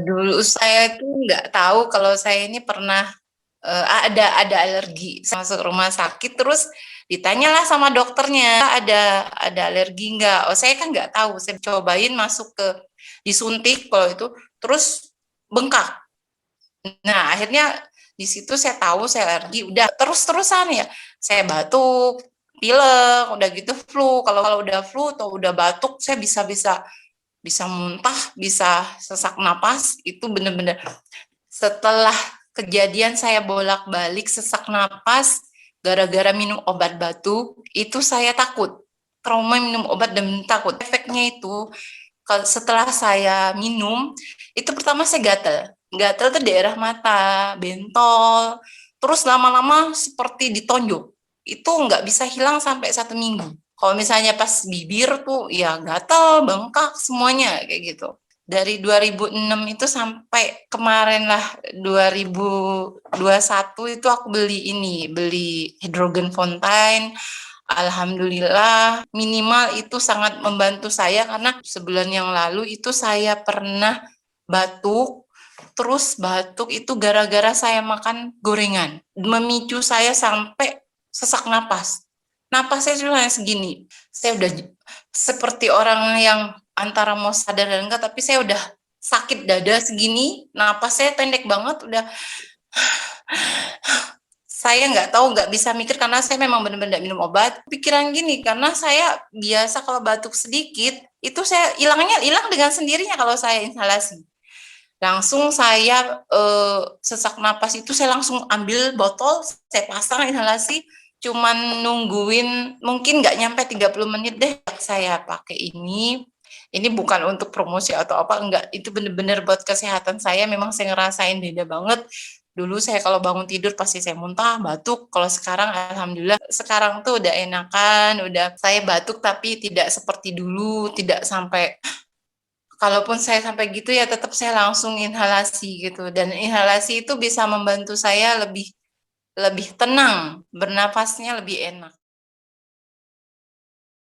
Dulu saya tuh nggak tahu kalau saya ini pernah ada alergi. Saya masuk rumah sakit terus ditanyalah sama dokternya ada alergi nggak? Oh saya kan nggak tahu. Saya cobain masuk ke disuntik kalau itu terus bengkak. Nah akhirnya di situ saya tahu saya alergi. Udah terus-terusan ya. Saya batuk, pilek, udah gitu flu. Kalau kalau udah flu atau udah batuk saya bisa bisa muntah, bisa sesak napas, itu bener-bener setelah kejadian saya bolak-balik sesak napas gara-gara minum obat batuk, itu saya takut. Trauma minum obat dan takut. Efeknya itu setelah saya minum, itu pertama saya gatel. Gatel tuh daerah mata, bentol, terus lama-lama seperti ditonjok. Itu nggak bisa hilang sampai 1 minggu. Kalau misalnya pas bibir tuh ya gatel, bengkak semuanya kayak gitu. Dari 2006 itu sampai kemarin lah 2021 itu aku beli hidrogen fontaine. Alhamdulillah minimal itu sangat membantu saya karena sebulan yang lalu itu saya pernah batuk, terus batuk itu gara-gara saya makan gorengan, memicu saya sampai sesak napas. Napas saya cuma segini. Saya udah seperti orang yang antara mau sadar dan enggak, tapi saya udah sakit dada segini, napas saya pendek banget, udah saya nggak tahu, nggak bisa mikir karena saya memang benar-benar minum obat. Pikiran gini, karena saya biasa kalau batuk sedikit, itu saya hilangnya hilang dengan sendirinya kalau saya inhalasi. Langsung saya sesak napas itu saya langsung ambil botol, saya pasang inhalasi, cuman nungguin mungkin nggak nyampe 30 menit deh saya pakai ini. Ini bukan untuk promosi atau apa, enggak. Itu bener-bener buat kesehatan saya, memang saya ngerasain beda banget. Dulu saya kalau bangun tidur pasti saya muntah, batuk. Kalau sekarang alhamdulillah sekarang tuh udah enakan, udah saya batuk tapi tidak seperti dulu, tidak sampai kalaupun saya sampai gitu ya tetap saya langsung inhalasi gitu. Dan inhalasi itu bisa membantu saya lebih lebih tenang, bernapasnya lebih enak.